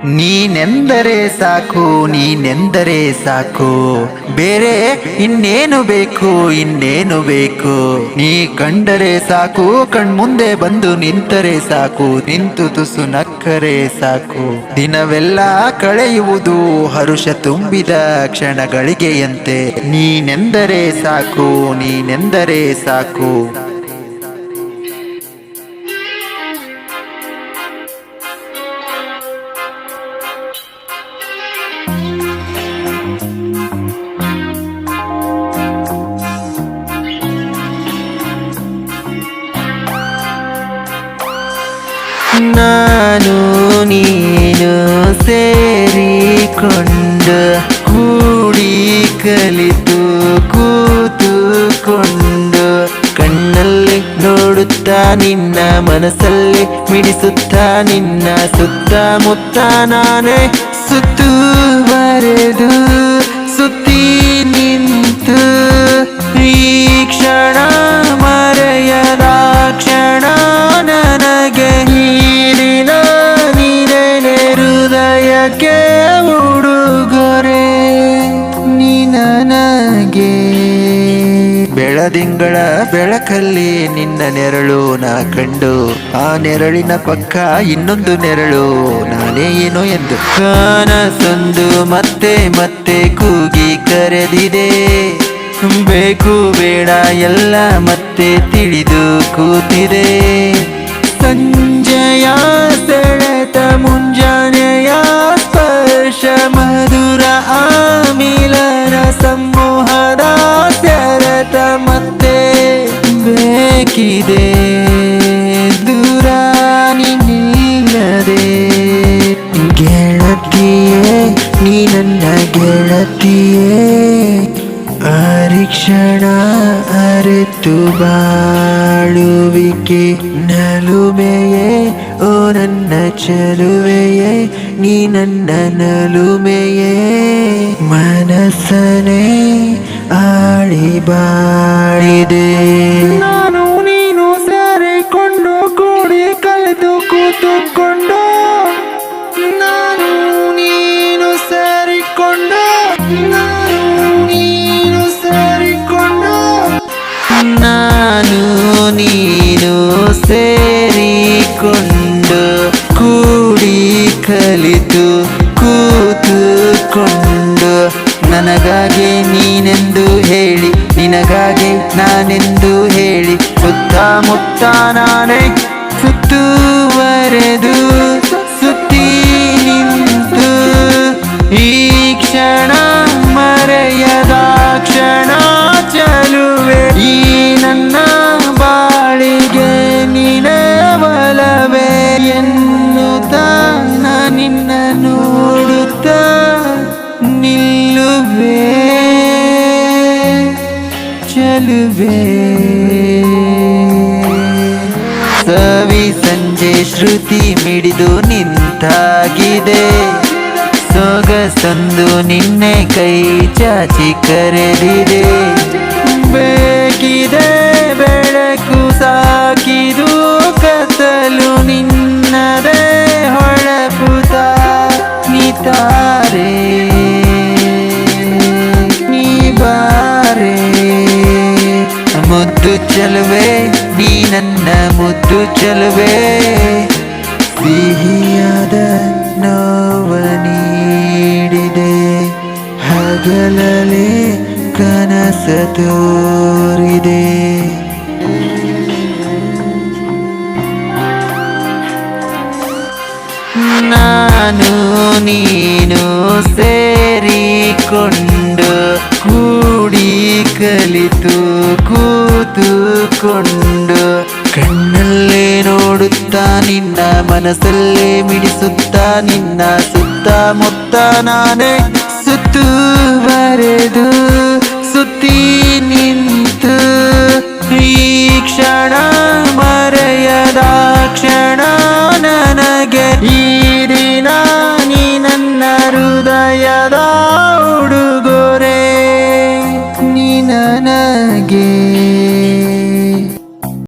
ನೀನೆಂದರೆ ಸಾಕು, ನೀನೆಂದರೆ ಸಾಕು, ಬೇರೆ ಇನ್ನೇನು ಬೇಕು, ಇನ್ನೇನು ಬೇಕು. ನೀ ಕಂಡರೆ ಸಾಕು, ಕಣ್ಮುಂದೆ ಬಂದು ನಿಂತರೆ ಸಾಕು, ನಿಂತು ತುಸು ನಕ್ಕರೆ ಸಾಕು. ದಿನವೆಲ್ಲ ಕಳೆಯುವುದು ಹರುಷ ತುಂಬಿದ ಕ್ಷಣಗಳಿಗೆಯಂತೆ. ನೀನೆಂದರೆ ಸಾಕು, ನೀನೆಂದರೆ ಸಾಕು. ನಾನು ನೀನು ಸೇರಿಕೊಂಡು ಕೂಡಿ ಕಲಿತು ಕೂತುಕೊಂಡು ಕಣ್ಣಲ್ಲಿ ನೋಡುತ್ತಾ ನಿನ್ನ ಮನಸ್ಸಲ್ಲಿ ಮಿಡಿಸುತ್ತಾ ನಿನ್ನ ಸುತ್ತಮುತ್ತ ನಾನೇ ಸುತ್ತುವರೆದು ಸುತ್ತಿ ನಿಂತು ಈ ಕ್ಷಣ ಮರೆಯದ ಕ್ಷಣ ನನಗೆ ನೀರಿನ ನೀರೇನೆ ಹೃದಯಕ್ಕೆ ಉಡುಗೊರೆ ನೀ ನನಗೆ. ಬೆಳದಿಂಗಳ ಬೆಳಕಲ್ಲಿ ನಿನ್ನ ನೆರಳು ನಾ ಕಂಡು ಆ ನೆರಳಿನ ಪಕ್ಕ ಇನ್ನೊಂದು ನೆರಳು ನಾನೇ ಏನೋ ಎಂದು ಕನಸೊಂದು ಮತ್ತೆ ಮತ್ತೆ ಕೂಗಿ ಕರೆದಿದೆ. ಬೇಕು ಬೇಡ ಎಲ್ಲ ಮತ್ತೆ ತಿಳಿದು ಕೂತಿದೆ. ಸಂಜೆಯ ಸೆಳೆತ ಮುಂಜಾನೆಯ ಸ್ಪರ್ಶ ಮಧುರ ಆಮಿಲನ ಸಮೂಹದ ಸೆರೆತ ಮತ್ತೆ ಬೇಕಿದೆ ದೂರ ನಿಲ್ಲದೆ. ಗೆಳತಿಯೇ ನೀ ನನ್ನ ಗೆಳತಿಯೇ, ಹರಿಕ್ಷಣ ಅರಿತು ಬಾಳುವಿಕೆ ನಲುಮೆಯೇ ಓ ನನ್ನ ಚಲುವೆಯೇ, ನೀ ನನ್ನ ನಲುಮೆಯೇ. ಮನಸ್ಸನೇ ಆಳಿ ಬಾಳಿದೆ. ನಾನು ನೀನು ಸೇರಿಕೊಂಡು ಕೂಡಿ ಕಲಿತು ಕೂತುಕೊಂಡು, ನಾನು ನೀನು ಸೇರಿಕೊಂಡು, ನಾನು ನೀನು ಸೇರಿಕೊಂಡು, ನಾನು ನೀನು ಸೇರಿಕೊಂಡು ಕೂಡಿ ಕಲಿತು ಕೂತುಕೊಂಡು ನನಗಾಗಿ ನೀನೆಂದು ಹೇಳಿ ನಿನಗಾಗಿ ನಾನೆಂದು ಹೇಳಿ ಸುತ್ತಮುತ್ತ ನಾನೇ ಸುತ್ತುವರೆದು ಸುತ್ತಿ ನಿಂತು ಈ ಕ್ಷಣ ಮರೆಯದ ಕ್ಷಣ ಚಲುವೆ ಈ ನನ್ನ ಬಾಳಿಗೆ ನೀನೇ ಬಲವೇ ಎನ್ನುತ್ತಾ ನಿನ್ನ ನೋಡುತ್ತಾ ನಿಲ್ಲುವೆ ಚಲುವೆ. ಸವಿ ಸಂಜೆ ಶ್ರುತಿ ಮಿಡಿದು ನಿಂತಾಗಿದೆ. ಸೊಗಸಂದು ನಿನ್ನೆ ಕೈ ಚಾಚಿ ಕರೆದಿದೆ. ಬೇಕಿದೆ ಬೆಳಕು ಸಾಕಿದು ಕತ್ತಲು ನಿನ್ನದೇ ಹೊಳಪುತ ನಿತಾರೆ ನೀ ಬಾರೆ. ಮುದ್ದು ಚಲುವೆ ನೀ ನನ್ನ ಮುದ್ದು ಚಲುವೆ, ಸಿಹಿಯಾದ ನೋವ ನೀಡಿದೆ ಹಗಲಲ್ಲಿ ಕನಸ ತೋರಿದೆ. ನಾನು ನೀನು ಸೇರಿಕೊಂಡು ಕೂಡಿ ಕಲಿತು ಕೂತುಕೊಂಡು ಕಣ್ಣಲ್ಲೇ ನೋಡುತ್ತಾ ನಿನ್ನ ಮನಸ್ಸಲ್ಲೇ ಮಿಡಿಸುತ್ತಾ ನಿನ್ನ ಸುತ್ತಮುತ್ತ ನಾನೇ ಸುತ್ತುವರೆದು ಸುತ್ತಿ ನಿಂತು ಈ ಕ್ಷಣ ಮರೆಯದ ಕ್ಷಣ ನನಗೆ ಈ ದಿನ ನೀ ನನ್ನ ಹೃದಯದ